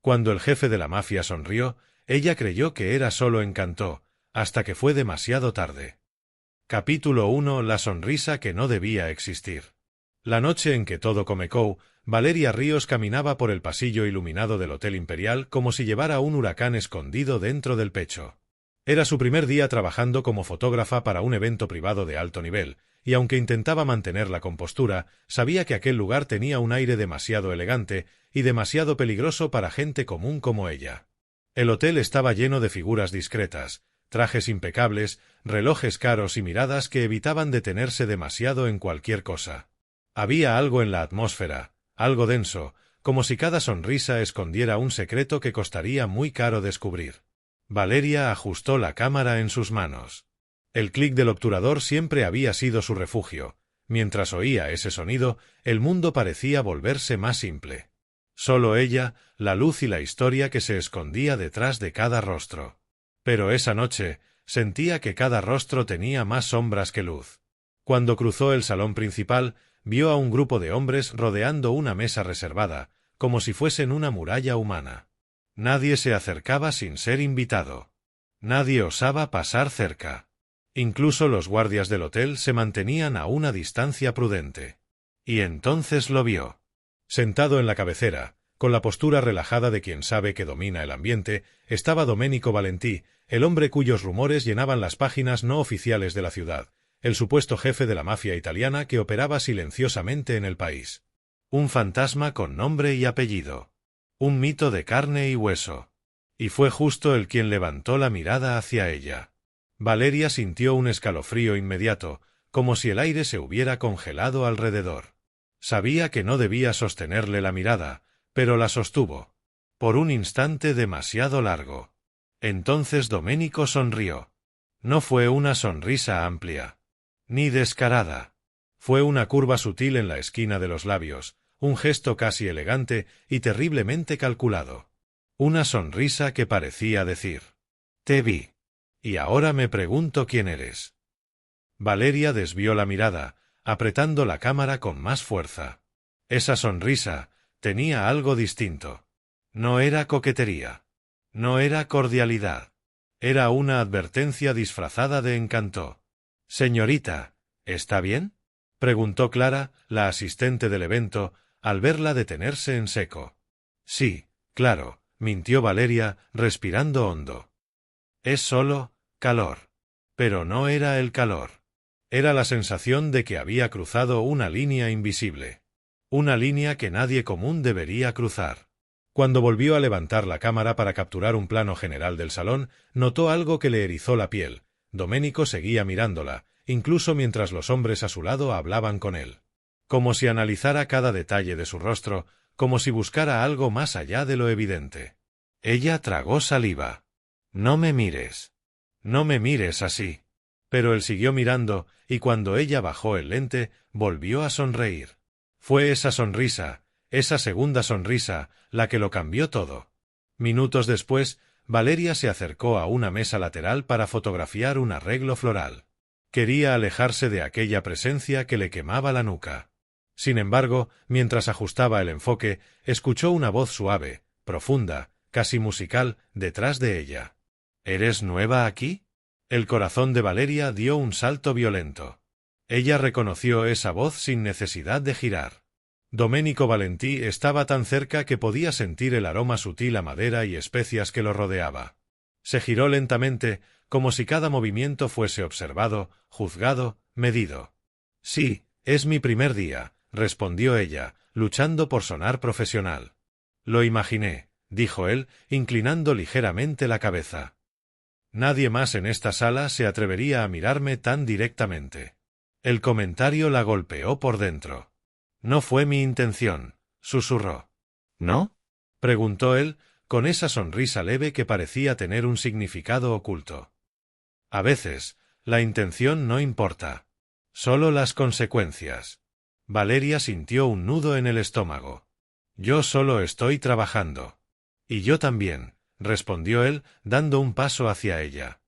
Cuando el jefe de la mafia sonrió, ella creyó que era solo encanto, hasta que fue demasiado tarde. Capítulo 1. La sonrisa que no debía existir. La noche en que todo comenzó, Valeria Ríos caminaba por el pasillo iluminado del Hotel Imperial como si llevara un huracán escondido dentro del pecho. Era su primer día trabajando como fotógrafa para un evento privado de alto nivel, y aunque intentaba mantener la compostura, sabía que aquel lugar tenía un aire demasiado elegante y demasiado peligroso para gente común como ella. El hotel estaba lleno de figuras discretas, trajes impecables, relojes caros y miradas que evitaban detenerse demasiado en cualquier cosa. Había algo en la atmósfera, algo denso, como si cada sonrisa escondiera un secreto que costaría muy caro descubrir. Valeria ajustó la cámara en sus manos. El clic del obturador siempre había sido su refugio. Mientras oía ese sonido, el mundo parecía volverse más simple. Solo ella, la luz y la historia que se escondía detrás de cada rostro. Pero esa noche, sentía que cada rostro tenía más sombras que luz. Cuando cruzó el salón principal, vio a un grupo de hombres rodeando una mesa reservada, como si fuesen una muralla humana. Nadie se acercaba sin ser invitado. Nadie osaba pasar cerca. Incluso los guardias del hotel se mantenían a una distancia prudente. Y entonces lo vio. Sentado en la cabecera, con la postura relajada de quien sabe que domina el ambiente, estaba Domenico Valentí, el hombre cuyos rumores llenaban las páginas no oficiales de la ciudad, el supuesto jefe de la mafia italiana que operaba silenciosamente en el país. Un fantasma con nombre y apellido. Un mito de carne y hueso. Y fue justo él quien levantó la mirada hacia ella. Valeria sintió un escalofrío inmediato, como si el aire se hubiera congelado alrededor. Sabía que no debía sostenerle la mirada, pero la sostuvo. Por un instante demasiado largo. Entonces Domenico sonrió. No fue una sonrisa amplia, ni descarada. Fue una curva sutil en la esquina de los labios, un gesto casi elegante y terriblemente calculado. Una sonrisa que parecía decir: «Te vi. Y ahora me pregunto quién eres». Valeria desvió la mirada, apretando la cámara con más fuerza. Esa sonrisa tenía algo distinto. No era coquetería. No era cordialidad. Era una advertencia disfrazada de encanto. «Señorita, ¿está bien?», preguntó Clara, la asistente del evento, al verla detenerse en seco. «Sí, claro», mintió Valeria, respirando hondo. «Es solo calor». Pero no era el calor. Era la sensación de que había cruzado una línea invisible. Una línea que nadie común debería cruzar. Cuando volvió a levantar la cámara para capturar un plano general del salón, notó algo que le erizó la piel. Domenico seguía mirándola, incluso mientras los hombres a su lado hablaban con él. Como si analizara cada detalle de su rostro, como si buscara algo más allá de lo evidente. Ella tragó saliva. «No me mires. No me mires así». Pero él siguió mirando, y cuando ella bajó el lente, volvió a sonreír. Fue esa sonrisa, esa segunda sonrisa, la que lo cambió todo. Minutos después, Valeria se acercó a una mesa lateral para fotografiar un arreglo floral. Quería alejarse de aquella presencia que le quemaba la nuca. Sin embargo, mientras ajustaba el enfoque, escuchó una voz suave, profunda, casi musical, detrás de ella. «¿Eres nueva aquí?». El corazón de Valeria dio un salto violento. Ella reconoció esa voz sin necesidad de girar. Domenico Valentí estaba tan cerca que podía sentir el aroma sutil a madera y especias que lo rodeaba. Se giró lentamente, como si cada movimiento fuese observado, juzgado, medido. «Sí, es mi primer día», respondió ella, luchando por sonar profesional. «Lo imaginé», dijo él, inclinando ligeramente la cabeza. Nadie más en esta sala se atrevería a mirarme tan directamente. El comentario la golpeó por dentro. «No fue mi intención», susurró. «¿No?», preguntó él, con esa sonrisa leve que parecía tener un significado oculto. «A veces, la intención no importa. Solo las consecuencias». Valeria sintió un nudo en el estómago. «Yo solo estoy trabajando». «Y yo también», respondió él, dando un paso hacia ella.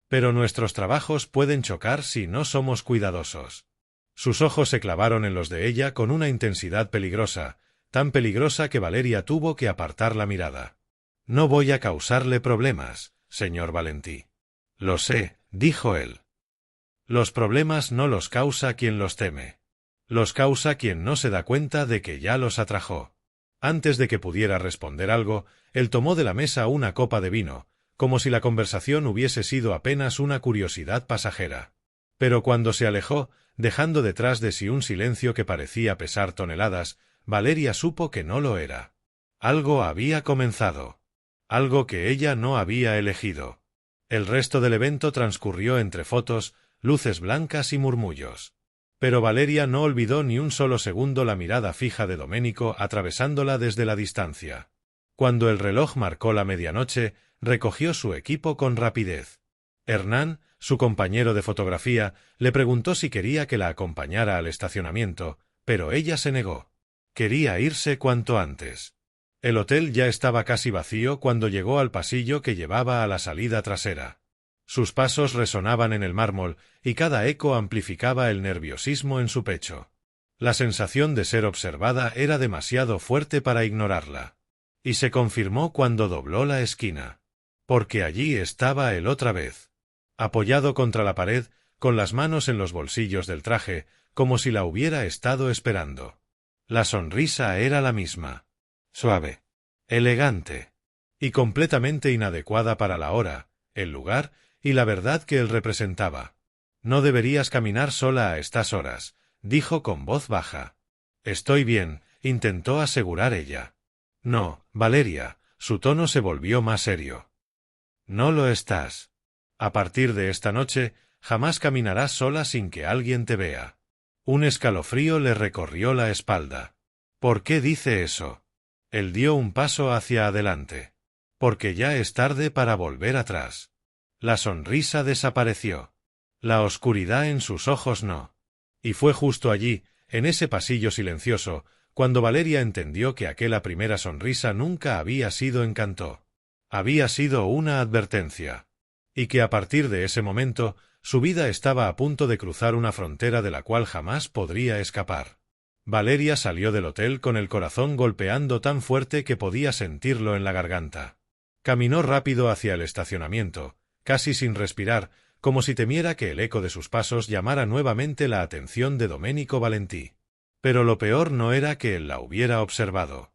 «Pero nuestros trabajos pueden chocar si no somos cuidadosos». Sus ojos se clavaron en los de ella con una intensidad peligrosa, tan peligrosa que Valeria tuvo que apartar la mirada. No voy a causarle problemas, señor Valentí. Lo sé, dijo él. Los problemas no los causa quien los teme. Los causa quien no se da cuenta de que ya los atrajo. Antes de que pudiera responder algo, él tomó de la mesa una copa de vino, como si la conversación hubiese sido apenas una curiosidad pasajera. Pero cuando se alejó, dejando detrás de sí un silencio que parecía pesar toneladas, Valeria supo que no lo era. Algo había comenzado. Algo que ella no había elegido. El resto del evento transcurrió entre fotos, luces blancas y murmullos. Pero Valeria no olvidó ni un solo segundo la mirada fija de Domenico atravesándola desde la distancia. Cuando el reloj marcó la medianoche, recogió su equipo con rapidez. Hernán, su compañero de fotografía, le preguntó si quería que la acompañara al estacionamiento, pero ella se negó. Quería irse cuanto antes. El hotel ya estaba casi vacío cuando llegó al pasillo que llevaba a la salida trasera. Sus pasos resonaban en el mármol y cada eco amplificaba el nerviosismo en su pecho. La sensación de ser observada era demasiado fuerte para ignorarla. Y se confirmó cuando dobló la esquina. Porque allí estaba él otra vez. Apoyado contra la pared, con las manos en los bolsillos del traje, como si la hubiera estado esperando. La sonrisa era la misma. Suave. Elegante. Y completamente inadecuada para la hora, el lugar y la verdad que él representaba. No deberías caminar sola a estas horas, dijo con voz baja. Estoy bien, intentó asegurar ella. No, Valeria, su tono se volvió más serio. No lo estás. A partir de esta noche, jamás caminarás sola sin que alguien te vea. Un escalofrío le recorrió la espalda. ¿Por qué dice eso? Él dio un paso hacia adelante. Porque ya es tarde para volver atrás. La sonrisa desapareció. La oscuridad en sus ojos no. Y fue justo allí, en ese pasillo silencioso, cuando Valeria entendió que aquella primera sonrisa nunca había sido encanto. Había sido una advertencia. Y que a partir de ese momento, su vida estaba a punto de cruzar una frontera de la cual jamás podría escapar. Valeria salió del hotel con el corazón golpeando tan fuerte que podía sentirlo en la garganta. Caminó rápido hacia el estacionamiento, casi sin respirar, como si temiera que el eco de sus pasos llamara nuevamente la atención de Domenico Valentí. Pero lo peor no era que él la hubiera observado.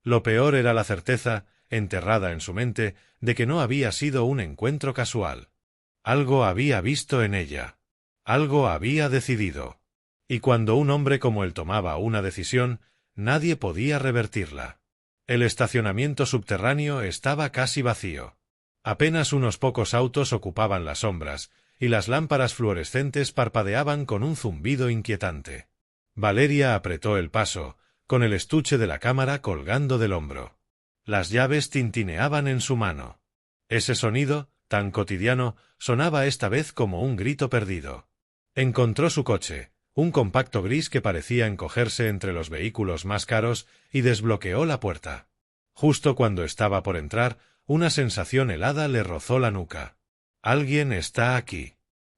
Lo peor era la certeza, enterrada en su mente, de que no había sido un encuentro casual. Algo había visto en ella. Algo había decidido. Y cuando un hombre como él tomaba una decisión, nadie podía revertirla. El estacionamiento subterráneo estaba casi vacío. Apenas unos pocos autos ocupaban las sombras, y las lámparas fluorescentes parpadeaban con un zumbido inquietante. Valeria apretó el paso, con el estuche de la cámara colgando del hombro. Las llaves tintineaban en su mano. Ese sonido, tan cotidiano, sonaba esta vez como un grito perdido. Encontró su coche, un compacto gris que parecía encogerse entre los vehículos más caros, y desbloqueó la puerta. Justo cuando estaba por entrar, una sensación helada le rozó la nuca. Alguien está aquí.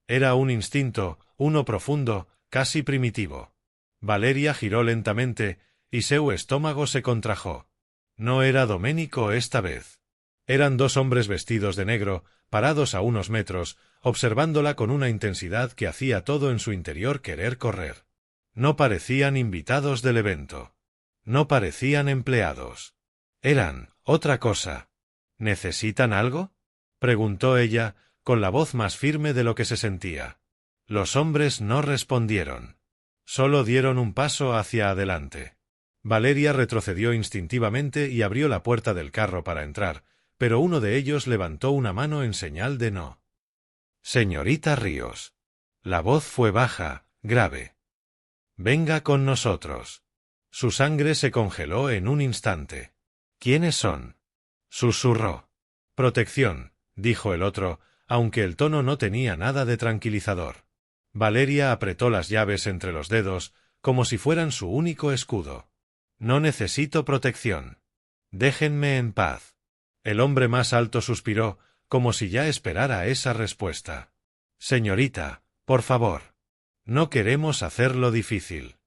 Era un instinto, uno profundo, casi primitivo. Valeria giró lentamente, y su estómago se contrajo. No era Domenico esta vez. Eran dos hombres vestidos de negro, parados a unos metros, observándola con una intensidad que hacía todo en su interior querer correr. No parecían invitados del evento. No parecían empleados. Eran otra cosa. ¿Necesitan algo?, preguntó ella, con la voz más firme de lo que se sentía. Los hombres no respondieron. Solo dieron un paso hacia adelante. Valeria retrocedió instintivamente y abrió la puerta del carro para entrar, pero uno de ellos levantó una mano en señal de no. Señorita Ríos. La voz fue baja, grave. Venga con nosotros. Su sangre se congeló en un instante. ¿Quiénes son?, susurró. Protección, dijo el otro, aunque el tono no tenía nada de tranquilizador. Valeria apretó las llaves entre los dedos, como si fueran su único escudo. No necesito protección. Déjenme en paz. El hombre más alto suspiró, como si ya esperara esa respuesta. Señorita, por favor. No queremos hacerlo difícil.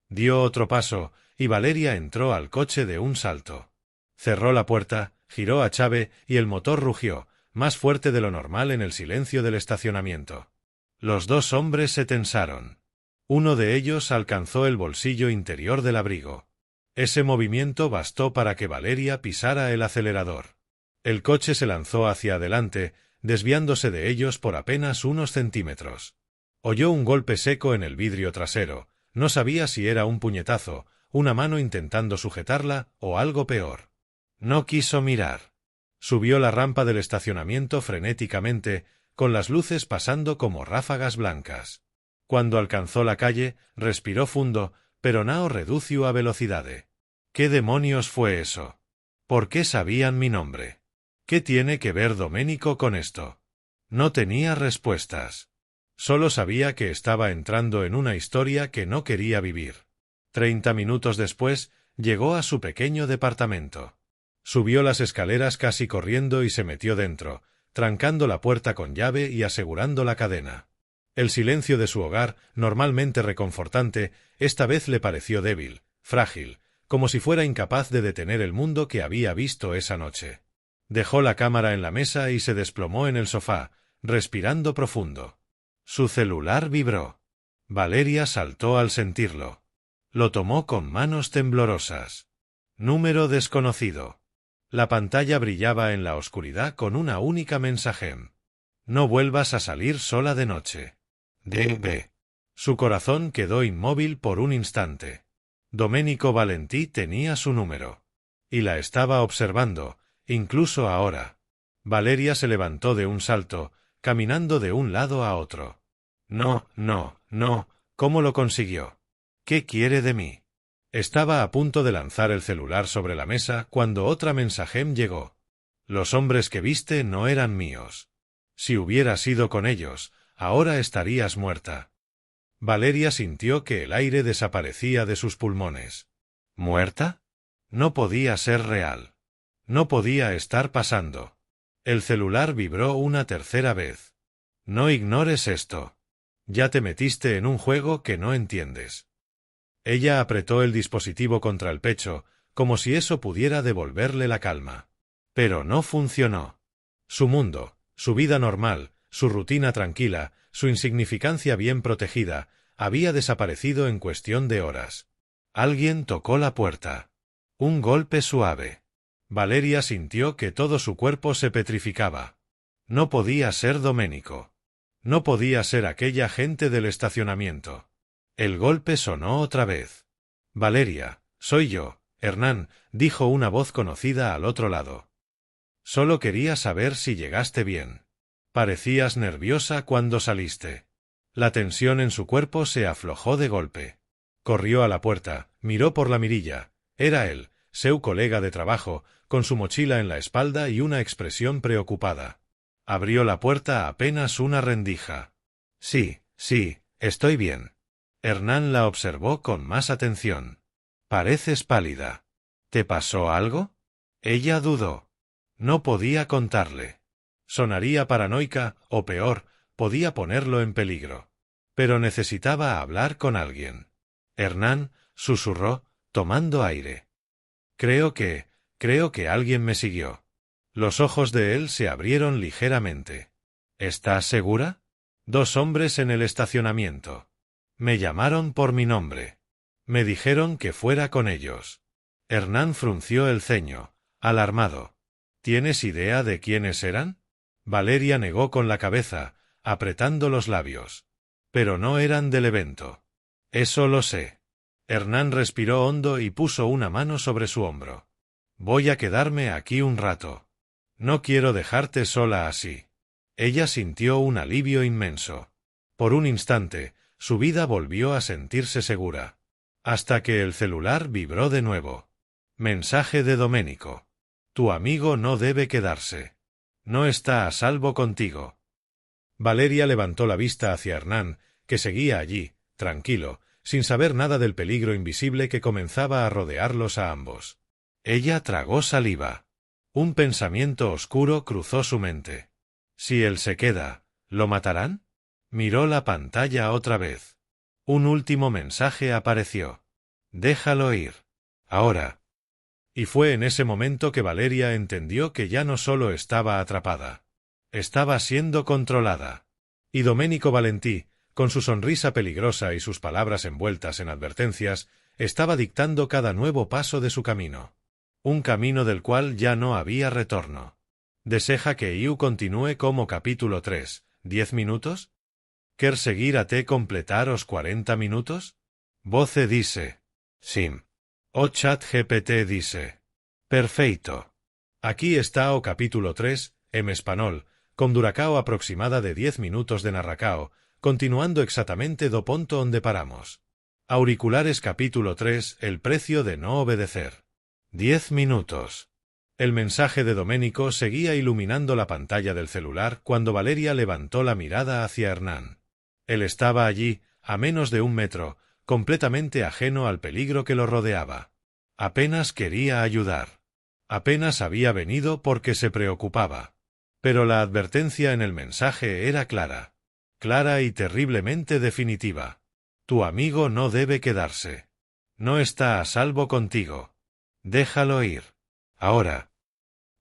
Dio otro paso, y Valeria entró al coche de un salto. Cerró la puerta, giró a Chave y el motor rugió, más fuerte de lo normal en el silencio del estacionamiento. Los dos hombres se tensaron. Uno de ellos alcanzó el bolsillo interior del abrigo. Ese movimiento bastó para que Valeria pisara el acelerador. El coche se lanzó hacia adelante, desviándose de ellos por apenas unos centímetros. Oyó un golpe seco en el vidrio trasero. No sabía si era un puñetazo, una mano intentando sujetarla o algo peor. No quiso mirar. Subió la rampa del estacionamiento frenéticamente, con las luces pasando como ráfagas blancas. Cuando alcanzó la calle, respiró fundo, pero nao redució a velocidade. ¿Qué demonios fue eso? ¿Por qué sabían mi nombre? ¿Qué tiene que ver Domenico con esto? No tenía respuestas. Solo sabía que estaba entrando en una historia que no quería vivir. 30 minutos después, llegó a su pequeño departamento. Subió las escaleras casi corriendo y se metió dentro, trancando la puerta con llave y asegurando la cadena. El silencio de su hogar, normalmente reconfortante, esta vez le pareció débil, frágil, como si fuera incapaz de detener el mundo que había visto esa noche. Dejó la cámara en la mesa y se desplomó en el sofá, respirando profundo. Su celular vibró. Valeria saltó al sentirlo. Lo tomó con manos temblorosas. Número desconocido. La pantalla brillaba en la oscuridad con una única mensaje. No vuelvas a salir sola de noche. D.B. Su corazón quedó inmóvil por un instante. Domenico Valentí tenía su número. Y la estaba observando, incluso ahora. Valeria se levantó de un salto, caminando de un lado a otro. No, ¿cómo lo consiguió? ¿Qué quiere de mí? Estaba a punto de lanzar el celular sobre la mesa cuando otra mensajem llegó. Los hombres que viste no eran míos. Si hubieras ido con ellos, ahora estarías muerta. Valeria sintió que el aire desaparecía de sus pulmones. ¿Muerta? No podía ser real. No podía estar pasando. El celular vibró una tercera vez. No ignores esto. Ya te metiste en un juego que no entiendes. Ella apretó el dispositivo contra el pecho, como si eso pudiera devolverle la calma. Pero no funcionó. Su mundo, su vida normal, su rutina tranquila, su insignificancia bien protegida, había desaparecido en cuestión de horas. Alguien tocó la puerta. Un golpe suave. Valeria sintió que todo su cuerpo se petrificaba. No podía ser Domenico. No podía ser aquella gente del estacionamiento. El golpe sonó otra vez. Valeria, soy yo, Hernán, dijo una voz conocida al otro lado. Solo quería saber si llegaste bien. Parecías nerviosa cuando saliste. La tensión en su cuerpo se aflojó de golpe. Corrió a la puerta, miró por la mirilla. Era él, seu colega de trabajo, con su mochila en la espalda y una expresión preocupada. Abrió la puerta apenas una rendija. Sí, estoy bien. Hernán la observó con más atención. Pareces pálida. ¿Te pasó algo? Ella dudó. No podía contarle. Sonaría paranoica, o peor, podía ponerlo en peligro. Pero necesitaba hablar con alguien. Hernán, susurró, tomando aire. Creo que alguien me siguió. Los ojos de él se abrieron ligeramente. ¿Estás segura? 2 hombres en el estacionamiento. Me llamaron por mi nombre. Me dijeron que fuera con ellos. Hernán frunció el ceño, alarmado. ¿Tienes idea de quiénes eran? Valeria negó con la cabeza, apretando los labios. Pero no eran del evento. Eso lo sé. Hernán respiró hondo y puso una mano sobre su hombro. Voy a quedarme aquí un rato. No quiero dejarte sola así. Ella sintió un alivio inmenso. Por un instante, su vida volvió a sentirse segura. Hasta que el celular vibró de nuevo. Mensaje de Domenico. Tu amigo no debe quedarse. No está a salvo contigo. Valeria levantó la vista hacia Hernán, que seguía allí, tranquilo, sin saber nada del peligro invisible que comenzaba a rodearlos a ambos. Ella tragó saliva. Un pensamiento oscuro cruzó su mente. Si él se queda, ¿lo matarán? Miró la pantalla otra vez. Un último mensaje apareció. Déjalo ir. Ahora. Y fue en ese momento que Valeria entendió que ya no solo estaba atrapada. Estaba siendo controlada. Y Domenico Valentí, con su sonrisa peligrosa y sus palabras envueltas en advertencias, estaba dictando cada nuevo paso de su camino. Un camino del cual ya no había retorno. ¿Deseja que iu continúe como capítulo 3, 10 minutos? ¿Quer seguir até completar os 40 minutos? Voce dice. Sim. O ChatGPT dice. Perfeito. Aquí está o capítulo 3, en español, con duracao aproximada de 10 minutos de narracao, continuando exactamente do ponto onde paramos. Auriculares capítulo 3, el precio de no obedecer. 10 minutos. El mensaje de Domenico seguía iluminando la pantalla del celular cuando Valeria levantó la mirada hacia Hernán. Él estaba allí, a menos de 1 metro, completamente ajeno al peligro que lo rodeaba. Apenas quería ayudar. Apenas había venido porque se preocupaba. Pero la advertencia en el mensaje era clara. Clara y terriblemente definitiva. Tu amigo no debe quedarse. No está a salvo contigo. Déjalo ir. Ahora.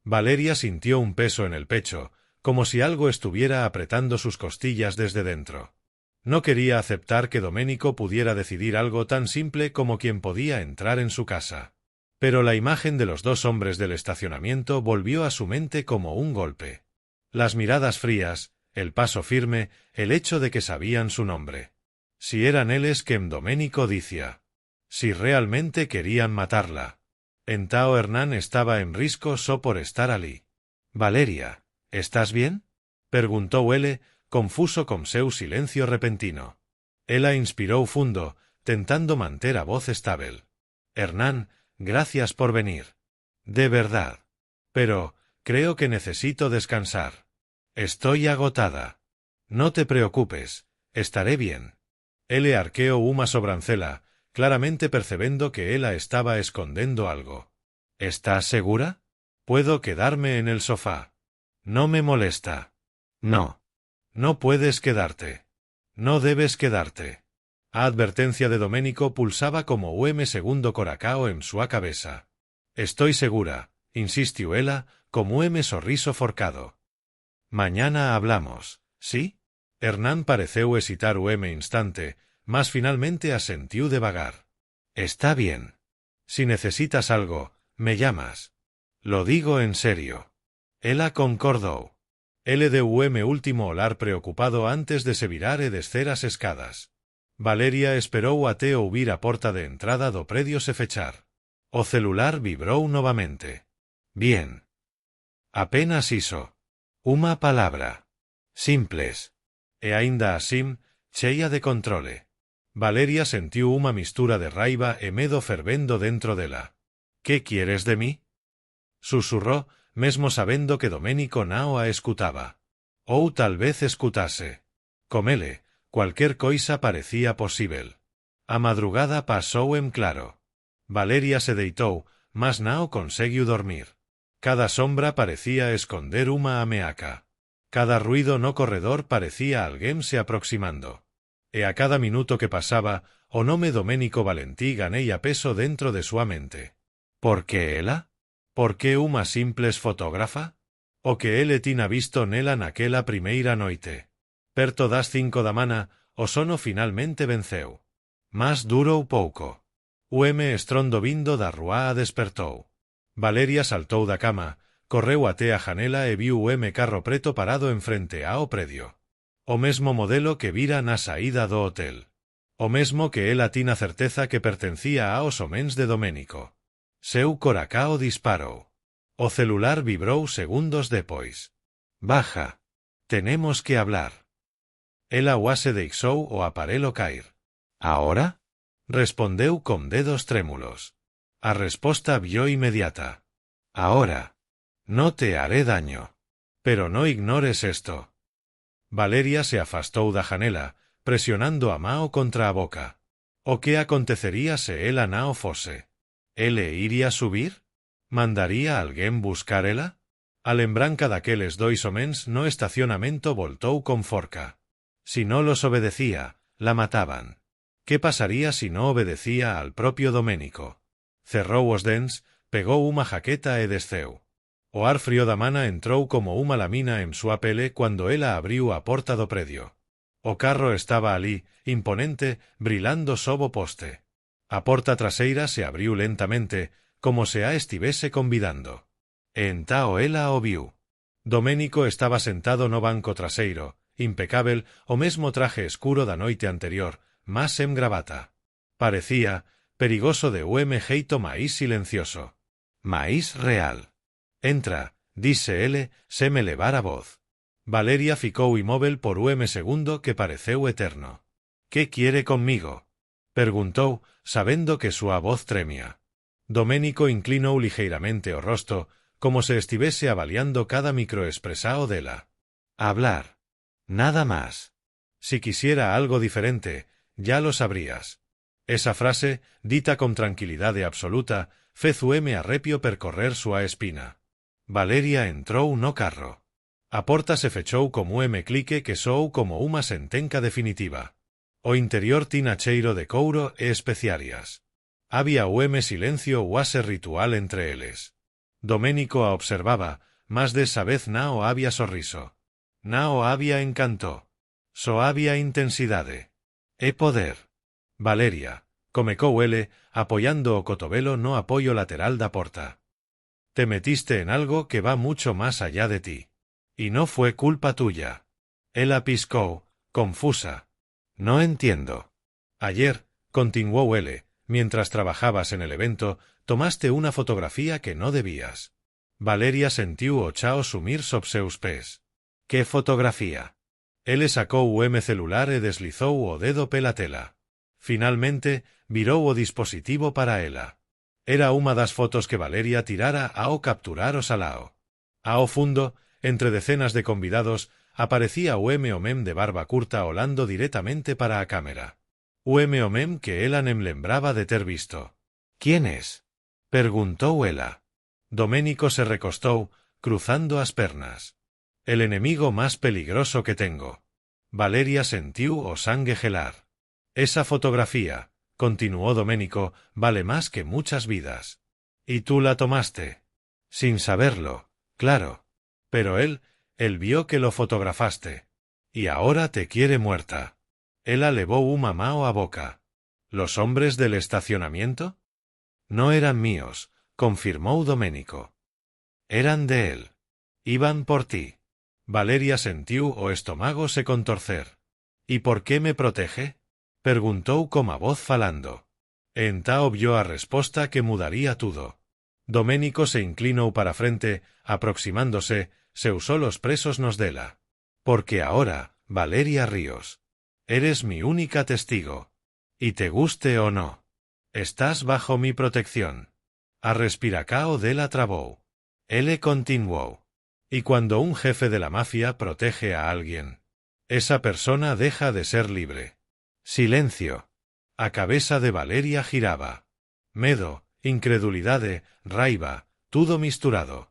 Valeria sintió un peso en el pecho, como si algo estuviera apretando sus costillas desde dentro. No quería aceptar que Domenico pudiera decidir algo tan simple como quién podía entrar en su casa. Pero la imagen de los dos hombres del estacionamiento volvió a su mente como un golpe. Las miradas frías, el paso firme, el hecho de que sabían su nombre. Si eran eles quem Domenico dicía. Si realmente querían matarla. Entao Hernán estaba en risco só por estar alí. Valeria, ¿estás bien? Preguntó ele, confuso con seu silencio repentino. Ela inspirou fundo, tentando manter a voz estável. Hernán, gracias por venir. De verdad. Pero, creo que necesito descansar. Estoy agotada. No te preocupes, estaré bien. Ele arqueó uma sobrancela, claramente percebendo que ela estaba escondendo algo. ¿Estás segura? Puedo quedarme en el sofá. No me molesta. No. No puedes quedarte. No debes quedarte. A advertencia de Domenico pulsaba como segundo coracao en súa cabeza. Estoy segura, insistiu ela, como sorriso forcado. Mañana hablamos, ¿sí? Hernán pareceu hesitar instante, mas finalmente asentiu devagar. Está bien. Si necesitas algo, me llamas. Lo digo en serio. Ela concordou. Ele deu último olar preocupado antes de se virar e descer as escadas. Valeria esperou até ouvir a porta de entrada do predio se fechar. O celular vibrou novamente. Bien. Apenas iso. Uma palabra. Simples. E aínda así, cheia de controle. Valeria sentiu uma mistura de raiva e medo fervendo dentro dela. ¿Qué quieres de mí? Susurró, mesmo sabendo que Domenico non a escutaba. Ou tal vez escutase. Comele, cualquier coisa parecía posível. A madrugada pasou en claro. Valeria se deitou, mas non conseguiu dormir. Cada sombra parecía esconder uma ameaca. Cada ruido no corredor parecía alguén se aproximando. E a cada minuto que pasaba, o nome Domenico Valentí ganeía peso dentro de súa mente. Por que ela? Por que unha simples fotógrafa? O que ele tiña visto nela naquela primeira noite. Perto das 5 da mana, o sono finalmente venceu. Mas durou pouco. O estrondo vindo da rúa a despertou. Valeria saltou da cama, correu até a janela e viu o carro preto parado enfrente ao predio. O mesmo modelo que vira na saída do hotel. O mesmo que ela tiña certeza que pertencía aos homens de Domenico. Seu coracao disparou. O celular vibrou segundos depois. Baja. Tenemos que hablar. Ela se deixou o aparelo cair. Ahora? Respondeu con dedos trémulos. A resposta vio inmediata. Ahora. No te haré daño. Pero no ignores esto. Valeria se afastou da janela, presionando a mao contra a boca. O que acontecería se ela non fose? Ele iría subir? Mandaría alguén buscar ela? A lembranca daqueles dois homens no estacionamento voltou con forca. Si no los obedecía, la mataban. ¿Qué pasaría si no obedecía al propio Domenico? cerrou os dents, pegou unha jaqueta e desceu. O ar frío da mana entrou como unha lamina en súa pele cando ela abriu a porta do predio. O carro estaba alí, imponente, brilando sob o poste. A porta traseira se abriu lentamente, como se a estivese convidando. E entao ela o viu. Doménico estaba sentado no banco traseiro, impecábel, o mesmo traje escuro da noite anterior, mas sen gravata. Parecía perigoso de xeito máis silencioso. Máis real. Entra, dise ele, sem elevar a voz. Valeria ficou inmóvel por segundo que pareceu eterno. «¿Qué quiere conmigo?», perguntou, sabendo que súa voz tremia. Doménico inclinou ligeiramente o rosto, como se estivese avaliando cada microexpresao dela. «Hablar. Nada más. Si quisiera algo diferente, ya lo sabrías». Esa frase, dita con tranquilidade absoluta, fez arrepio percorrer súa espina. Valeria entrou no carro. A porta se fechou como clique que soou como unha sentenca definitiva. O interior tiña cheiro de couro e especiarias. Había silencio uase ritual entre eles. Doménico a observaba, mas desa vez nao había sorriso. Nao había encanto. Só había intensidade. E poder. Valeria, comecou ele, apoyando o cotovelo no apoio lateral da porta. Te metiste en algo que va mucho más allá de ti. Y no fue culpa tuya. Ela piscou, confusa. No entiendo. Ayer, continuó él, mientras trabajabas en el evento, tomaste una fotografía que no debías. Valeria sentiu o chao sumir sob seus pés. ¿Qué fotografía? Ele sacou celular e deslizou o dedo pela tela. Finalmente, virou o dispositivo para ela. Era unha das fotos que Valeria tirara ao capturar o salao. Ao fundo, entre decenas de convidados, aparecía o mem de barba curta olando directamente para a cámara. O mem que ela nem lembraba de ter visto. «¿Quién es?», perguntou ela. Doménico se recostou, cruzando as pernas. «El enemigo más peligroso que tengo». Valeria sentiu o sangue gelar. «Esa fotografía», continuó Doménico, «vale más que muchas vidas. Y tú la tomaste. Sin saberlo, claro. Pero él vio que lo fotografaste. Y ahora te quiere muerta». Ela levou unha mao a boca. «¿Los hombres del estacionamiento?» «No eran míos», confirmou Doménico. «Eran de él. Iban por ti». Valeria sentiu o estómago se contorcer. «¿Y por qué me protege?», perguntou coma voz falando. E entao vio a resposta que mudaría tudo. Doménico se inclinou para frente, aproximándose, se usó los presos nos dela. «Porque ahora, Valeria Ríos, eres mi única testigo. Y te guste o no, estás bajo mi protección». A respiracao dela trabou. Ele continuou. «Y cuando un jefe de la mafia protege a alguien, esa persona deja de ser libre». Silencio. A cabeza de Valeria giraba. Medo, incredulidade, raiva, tudo misturado.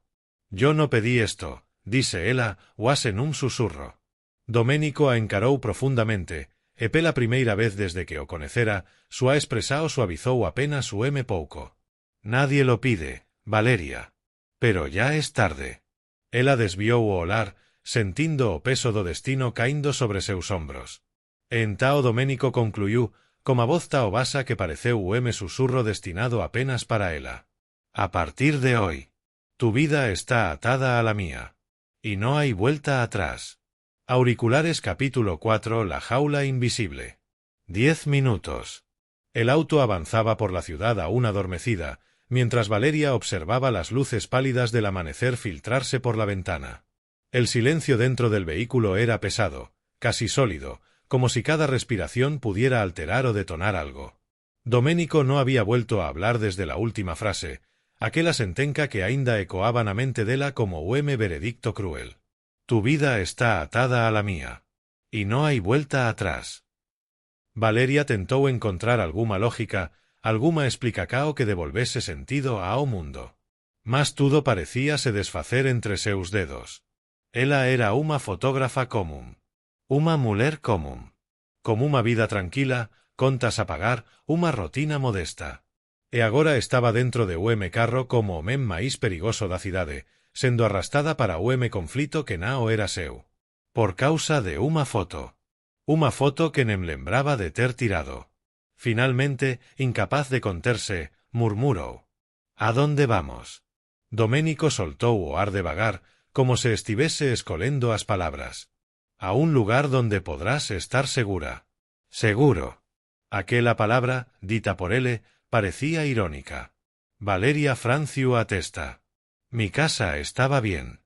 «Yo no pedí esto», dise ela, uase nun susurro. Doménico a encarou profundamente, e pela primeira vez desde que o conecera, súa expresao suavizou apenas pouco. «Nadie lo pide, Valeria. Pero ya es tarde». Ela desviou o olar, sentindo o peso do destino caindo sobre seus ombros. E entao Doménico concluiu, coma voz tao basa que pareceu susurro destinado apenas para ela. «A partir de hoy, tu vida está atada a la mía. Y no hay vuelta atrás». Auriculares capítulo 4. La jaula invisible. 10 minutos. El auto avanzaba por la ciudad aún adormecida, mientras Valeria observaba las luces pálidas del amanecer filtrarse por la ventana. El silencio dentro del vehículo era pesado, casi sólido, como si cada respiración pudiera alterar o detonar algo. Doménico no había vuelto a hablar desde la última frase, aquela sentenca que aínda ecoaba na mente dela como veredicto cruel. «Tu vida está atada a la mía. Y no hay vuelta atrás». Valeria tentou encontrar alguma lógica, alguma explicacao que devolvese sentido ao mundo. Mas tudo parecía se desfacer entre seus dedos. Ela era unha fotógrafa común. Unha muller común. Como unha vida tranquila, contas a pagar, unha rotina modesta. e agora estaba dentro de carro como o mesmo maíz perigoso da cidade, sendo arrastada para o conflito que nao era seu. Por causa de uma foto. Uma foto que nem lembraba de ter tirado. Finalmente, incapaz de conterse, murmurou: «¿A dónde vamos?» Doménico soltou o ar devagar, como se estivese escolendo as palabras. «A un lugar donde podrás estar segura». «Seguro». Aquela palabra, dita por ele, parecía irónica. Valeria franciu a testa. «Mi casa estaba bien.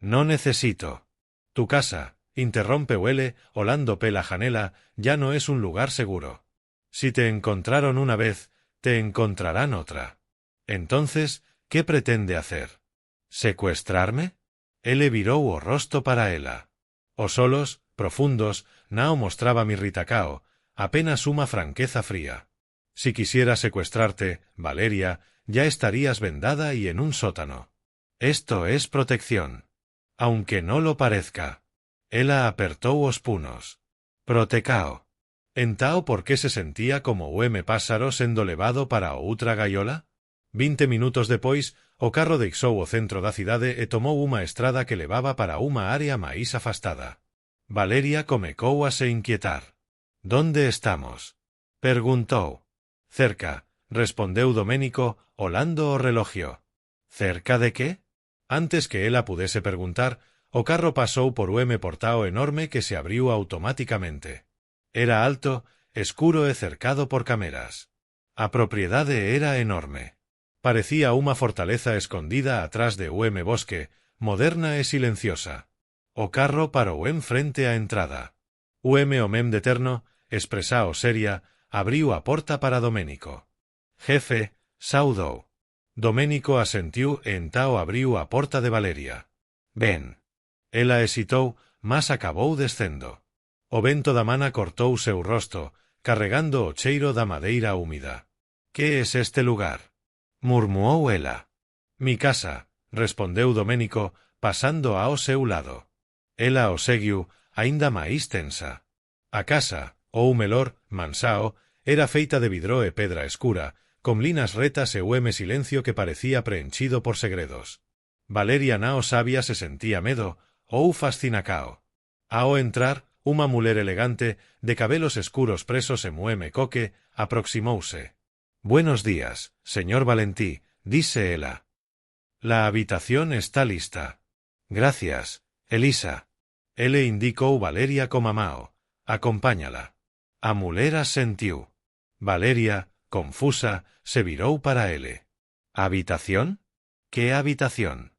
No necesito». «Tu casa», interrompeu ele, olando pela janela, «ya no es un lugar seguro. Si te encontraron una vez, te encontrarán otra. Entonces, ¿qué pretende hacer? ¿Secuestrarme?» Ele virou o rosto para ela. Os solos, profundos, nao mostraba mi ritacao, apenas uma franqueza fría. «Si quisiera secuestrarte, Valeria, ya estarías vendada y en un sótano. Esto es protección. Aunque no lo parezca». Ela apertou os punos. «Protecao». Entao por qué se sentía como páxaro sendo levado para outra gaiola? 20 minutos depois, o carro deixou o centro da cidade e tomou unha estrada que levaba para unha área máis afastada. Valeria comecou a se inquietar. «¿Dónde estamos?» perguntou. «Cerca», respondeu Doménico, olando o reloxio. «Cerca de qué?» Antes que ela pudese perguntar, o carro pasou por portao enorme que se abriu automáticamente. Era alto, escuro e cercado por cameras. A propiedade era enorme. Parecía unha fortaleza escondida atrás de bosque, moderna e silenciosa. O carro parou en frente á entrada. O mem de terno, expresao seria, abriu a porta para Doménico. «Jefe», saudou. Doménico asentiu e entao abriu a porta de Valeria. «Ben». Ela hesitou, mas acabou descendo. O vento da mana cortou seu rosto, carregando o cheiro da madeira húmida. «¿Qué es este lugar?» murmuou ela. «Mi casa», respondeu Doménico, pasando ao seu lado. Ela o seguiu, aínda máis tensa. A casa, ou melor, mansao, era feita de vidro e pedra escura, con linas retas e silencio que parecía preenchido por segredos. Valeria nao sabia se sentía medo, ou fascinacao. Ao entrar, unha muller elegante, de cabelos escuros presos e coque, aproximouse. «Buenos días, señor Valentí», dise ela. «La habitación está lista». «Gracias, Elisa». Ele indicou Valeria como Mao. «Acompáñala». A muller asentiu. Valeria, confusa, se virou para ele. «Habitación? Que habitación?»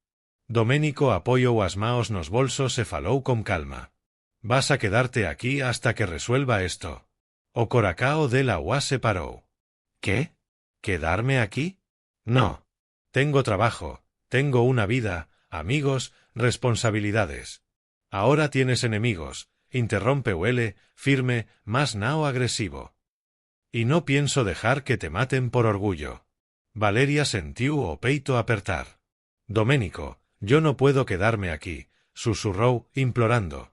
Doménico apoiou as maos nos bolsos e falou con calma. «Vas a quedarte aquí hasta que resuelva esto». O coracao dela ua se parou. «¿Qué? ¿Quedarme aquí? No. Tengo trabajo, tengo una vida, amigos, responsabilidades». «Ahora tienes enemigos», interrompeu ele, firme, mas nao agresivo. «Y no pienso dejar que te maten por orgullo». Valeria sentiu o peito apertar. «Doménico, yo no puedo quedarme aquí», susurrou, implorando.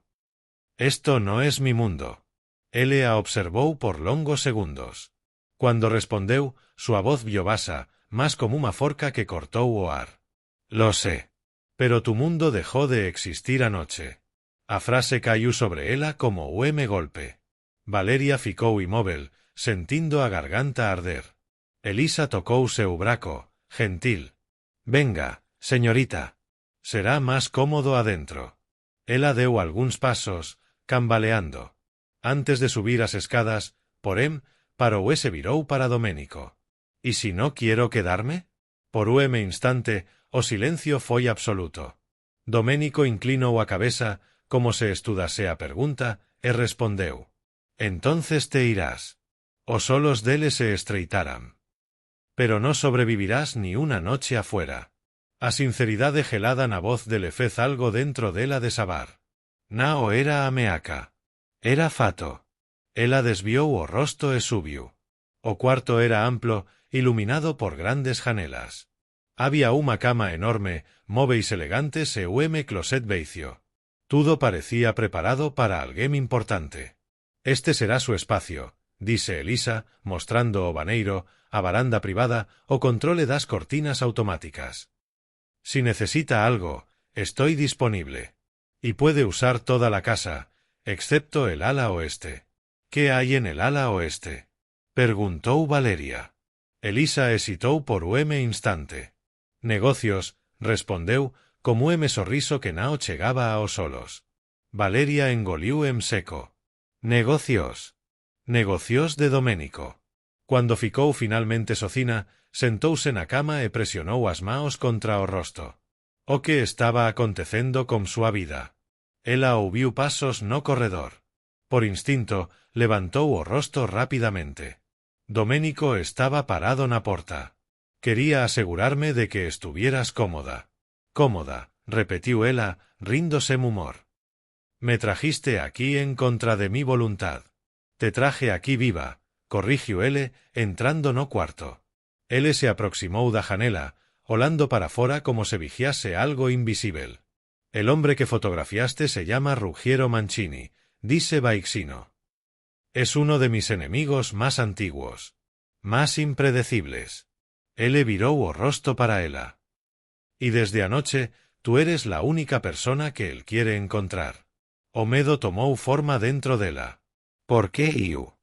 «Esto no es mi mundo». Ele a observou por longos segundos. Cuando respondeu, súa voz viobasa, más como unha forca que cortou o ar. «Lo sé. Pero tu mundo dejó de existir anoche». A frase caiu sobre ela como golpe. Valeria ficou inmóvel, sentindo a garganta arder. Elisa tocou seu braco, gentil. «Venga, señorita. Será más cómodo adentro». Ela deu algúns pasos, cambaleando. Antes de subir as escadas, porém, parou e se virou para Doménico. «¿Y si no quiero quedarme?» Por instante, o silencio foi absoluto. Doménico inclinou a cabeza, como se estudase a pergunta, e respondeu. «Entonces te irás». Os solos dele se estreitaran. «Pero no sobrevivirás ni una noche afuera». A sinceridade gelada na voz dele fez algo dentro dela desabar. Nao era ameaca. Era fato. Ela desviou o rosto e subiu. O cuarto era amplo, iluminado por grandes janelas. Había unha cama enorme, móveis elegantes e closet veicio. Todo parecía preparado para alguén importante. «Este será su espacio», dice Elisa, mostrando o vaneiro, a varanda privada o controle das cortinas automáticas. Si necesita algo, estoy disponible. Y puede usar toda la casa, excepto el ala oeste. ¿Qué hay en el ala oeste? Preguntó Valeria. Elisa hesitou por un instante. Negocios, respondeu, como un sorriso que nao chegaba aos solos. Valeria engoliu en seco. Negocios. Negocios de Doménico. Cuando ficou finalmente socina, sentouse na cama e presionou as maos contra o rosto. O que estaba acontecendo con súa vida? Ela ouviu pasos no corredor. Por instinto, levantou o rosto rapidamente. Doménico estaba parado na porta. Quería asegurarme de que estuvieras cómoda. Cómoda, repetiu ela, ríndose humor. Me trajiste aquí en contra de mi voluntad. Te traje aquí viva, corrigiu ele, entrando no cuarto. Ele se aproximou da janela, olando para fora como se vigiase algo invisível. El hombre que fotografiaste se llama Ruggiero Mancini, dice Veixino. Es uno de mis enemigos más antiguos. Más impredecibles. Ele virou o rosto para ela. Y desde anoche, tú eres la única persona que él quiere encontrar. O medo tomou forma dentro dela. ¿Por qué Iu?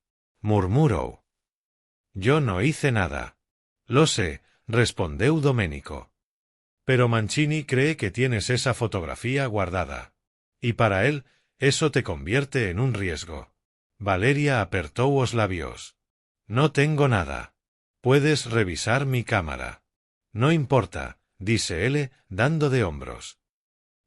Murmurou. Yo no hice nada. Lo sé, respondeu Doménico. Pero Mancini cree que tienes esa fotografía guardada. Y para él, eso te convierte en un riesgo. Valeria apertou os labios. No tengo nada. Puedes revisar mi cámara. No importa, dice él, dando de hombros.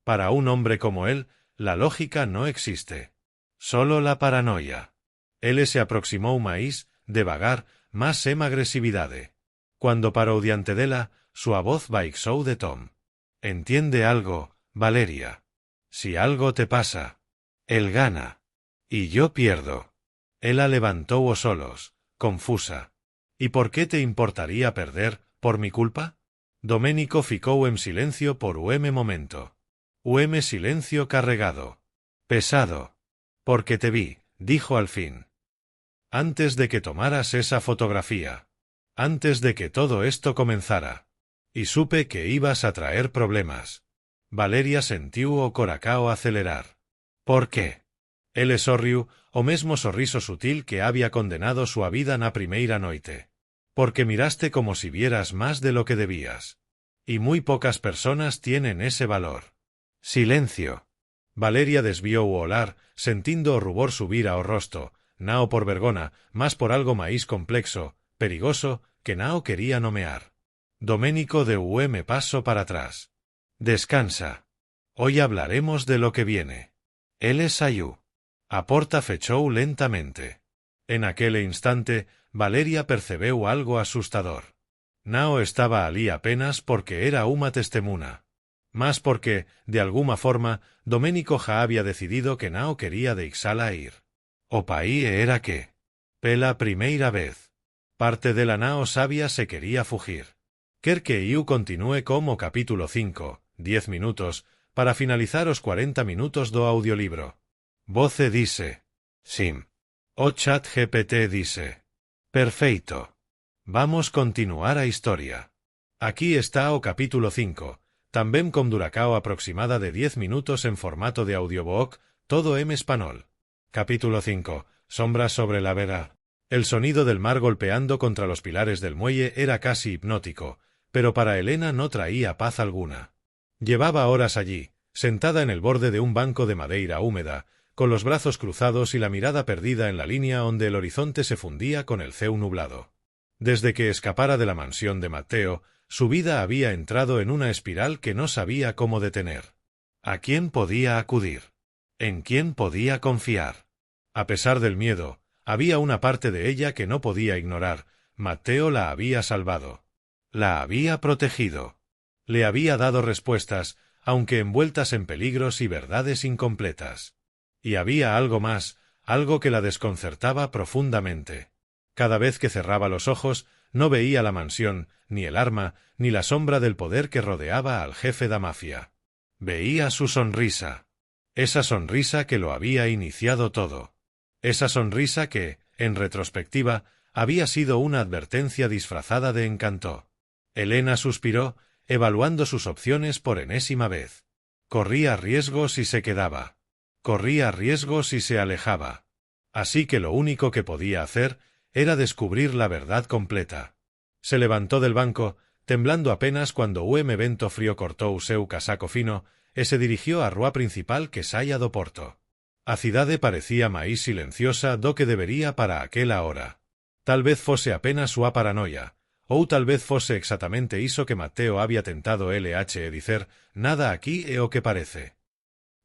Para un hombre como él, la lógica no existe. Solo la paranoia. Él se aproximou máis, devagar, más sem agresividade. Cuando parou diante dela, súa voz baixou de tom. Entiende algo, Valeria. Si algo te pasa, él gana. Y yo pierdo. Ela levantou os solos, confusa. ¿Y por qué te importaría perder, por mi culpa? Doménico ficou en silencio por un momento. Un silencio carregado. Pesado. Porque te vi, dijo al fin. Antes de que tomaras esa fotografía. Antes de que todo esto comenzara. Y supe que ibas a traer problemas. Valeria sentiu o coracao acelerar. Por qué? Ele sorriu, o mesmo sorriso sutil que había condenado súa vida na primeira noite. Porque miraste como si vieras más de lo que debías. Y muy pocas personas tienen ese valor. Silencio. Valeria desviou o olar, sentindo o rubor subir ao rosto, nao por vergona, más por algo máis complexo, perigoso, que nao quería nomear. Doménico deu un paso para atrás. Descansa. Hoy hablaremos de lo que viene. Él saiu. A porta fechou lentamente. En aquel instante, Valeria percebeu algo asustador. Nao estaba alí apenas porque era unha testemuna. Más porque, de alguna forma, Doménico ja había decidido que nao quería deixala ir. O paí era que, pela primeira vez, parte de la nao sabia se quería fugir. Quer que iu continúe como capítulo 5, 10 minutos, para finalizar os 40 minutos do audiolibro. Voce dice. Sim. O chat GPT dice. Perfeito. Vamos continuar a historia. Aquí está o capítulo 5, también con duracao aproximada de 10 minutos en formato de audiobook, todo en español. Capítulo 5. Sombras sobre la vera. El sonido del mar golpeando contra los pilares del muelle era casi hipnótico, pero para Elena no traía paz alguna. Llevaba horas allí, sentada en el borde de un banco de madeira húmeda, con los brazos cruzados y la mirada perdida en la línea donde el horizonte se fundía con el céu nublado. Desde que escapara de la mansión de Matteo, su vida había entrado en una espiral que no sabía cómo detener. ¿A quién podía acudir? ¿En quién podía confiar? A pesar del miedo, había una parte de ella que no podía ignorar. Matteo la había salvado. La había protegido. Le había dado respuestas, aunque envueltas en peligros y verdades incompletas. Y había algo más, algo que la desconcertaba profundamente. Cada vez que cerraba los ojos, no veía la mansión, ni el arma, ni la sombra del poder que rodeaba al jefe de mafia. Veía su sonrisa. Esa sonrisa que lo había iniciado todo. Esa sonrisa que, En retrospectiva, había sido una advertencia disfrazada de encanto. Elena suspiró, evaluando sus opciones por enésima vez. Corría riesgos si se quedaba. Corría riesgos si se alejaba. Así que lo único que podía hacer era descubrir la verdad completa. Se levantó del banco, temblando apenas cuando un evento frío cortó o seu casaco fino, e se dirigió á rúa principal que saía do porto. A cidade parecía máis silenciosa do que debería para aquela hora. Tal vez fose apenas súa paranoia, ou tal vez fose exactamente iso que Mateo había tentado dicer, nada aquí é o que parece.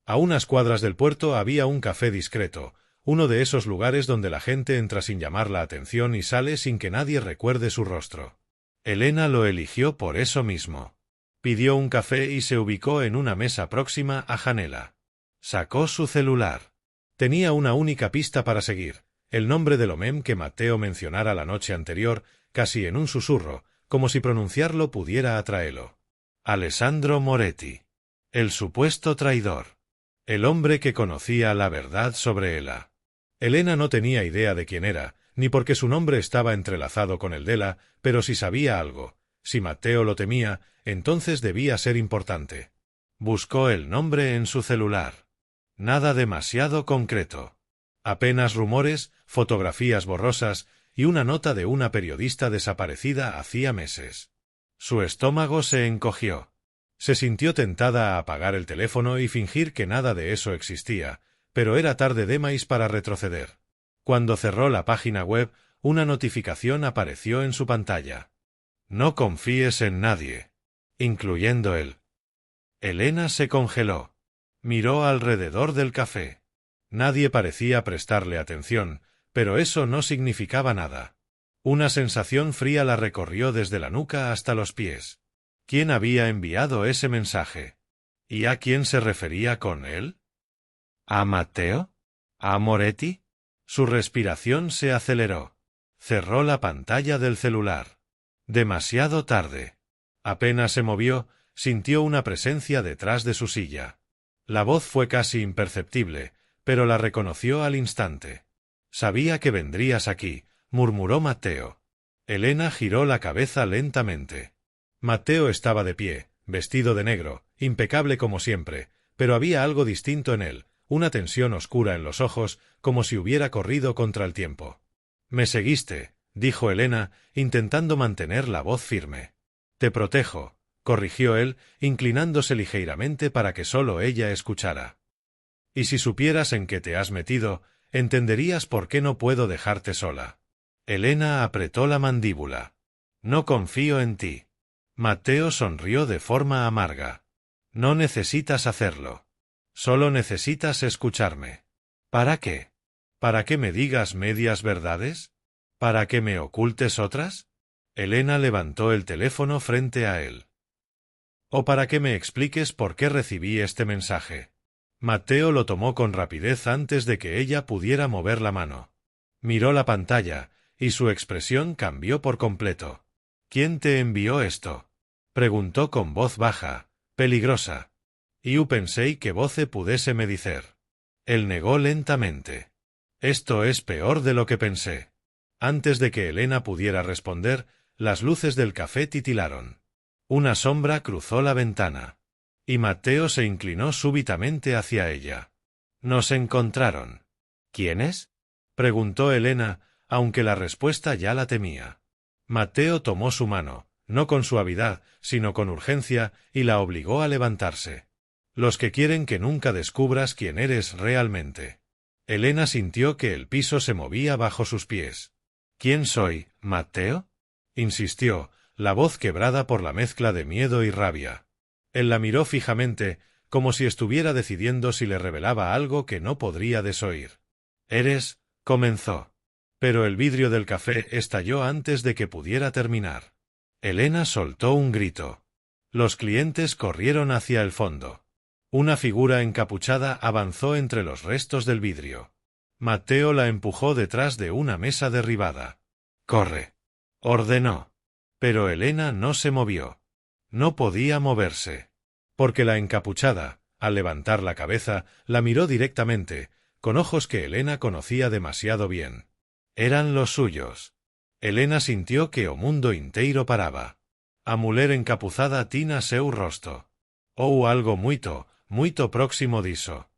A unas cuadras del puerto había un café discreto, uno de esos lugares donde la gente entra sin llamar la atención y sale sin que nadie recuerde su rostro. Elena lo eligió por eso mismo. Pidió un café y se ubicó en una mesa próxima a Janela. Sacó su celular. Tenía una única pista para seguir, el nombre del homem que Mateo mencionara la noche anterior, casi en un susurro, como si pronunciarlo pudiera atraerlo. Alessandro Moretti. El supuesto traidor. El hombre que conocía la verdad sobre Ela. Elena no tenía idea de quién era, ni porque su nombre estaba entrelazado con el de Ela, pero si sabía algo, si Mateo lo temía, entonces debía ser importante. Buscó el nombre en su celular. Nada demasiado concreto. Apenas rumores, fotografías borrosas y una nota de una periodista desaparecida hacía meses. Su estómago se encogió. Se sintió tentada a apagar el teléfono y fingir que nada de eso existía, pero era tarde demais para retroceder. Cuando cerró la página web, una notificación apareció en su pantalla. No confíes en nadie, incluyendo él. Elena se congeló. Miró alrededor del café. Nadie parecía prestarle atención, pero eso no significaba nada. Una sensación fría la recorrió desde la nuca hasta los pies. ¿Quién había enviado ese mensaje? ¿Y a quién se refería con él? ¿A Mateo? ¿A Moretti? Su respiración se aceleró. Cerró la pantalla del celular. Demasiado tarde. Apenas se movió, sintió una presencia detrás de su silla. La voz fue casi imperceptible, pero la reconoció al instante. Sabía que vendrías aquí, murmuró Mateo. Elena giró la cabeza lentamente. Mateo estaba de pie, vestido de negro, impecable como siempre, pero había algo distinto en él, una tensión oscura en los ojos, como si hubiera corrido contra el tiempo. «Me seguiste», dijo Elena, intentando mantener la voz firme. «Te protejo», corrigió él, inclinándose ligeramente para que solo ella escuchara. «Y si supieras en qué te has metido, entenderías por qué no puedo dejarte sola». Elena apretó la mandíbula. «No confío en ti». Mateo sonrió de forma amarga. «No necesitas hacerlo. Solo necesitas escucharme». «¿Para qué? ¿Para que me digas medias verdades? ¿Para que me ocultes otras?» Elena levantó el teléfono frente a él. «¿O para que me expliques por qué recibí este mensaje?» Mateo lo tomó con rapidez antes de que ella pudiera mover la mano. Miró la pantalla, y su expresión cambió por completo. «¿Quién te envió esto?», preguntó con voz baja, peligrosa. «Iu pensei que voce pudese me dicer». Él negó lentamente. «Esto es peor de lo que pensé». Antes de que Elena pudiera responder, las luces del café titilaron. Una sombra cruzó la ventana. Y Mateo se inclinó súbitamente hacia ella. Nos encontraron. «¿Quiénes?», preguntó Elena, aunque la respuesta ya la temía. Mateo tomó su mano, no con suavidad, sino con urgencia, y la obligó a levantarse. «Los que quieren que nunca descubras quién eres realmente». Elena sintió que el piso se movía bajo sus pies. «¿Quién soy, Mateo?», insistió, la voz quebrada por la mezcla de miedo y rabia. Él la miró fijamente, como si estuviera decidiendo si le revelaba algo que no podría desoír. «Eres», comenzó. Pero el vidrio del café estalló antes de que pudiera terminar. Elena soltó un grito. Los clientes corrieron hacia el fondo. Una figura encapuchada avanzó entre los restos del vidrio. Mateo la empujó detrás de una mesa derribada. «Corre», ordenó. Pero Elena no se movió. No podía moverse. Porque la encapuchada, al levantar la cabeza, la miró directamente, con ojos que Elena conocía demasiado bien. Eran los suyos. Helena sintió que o mundo inteiro paraba. A muller encapuzada tina seu rosto. Ou algo muito próximo diso.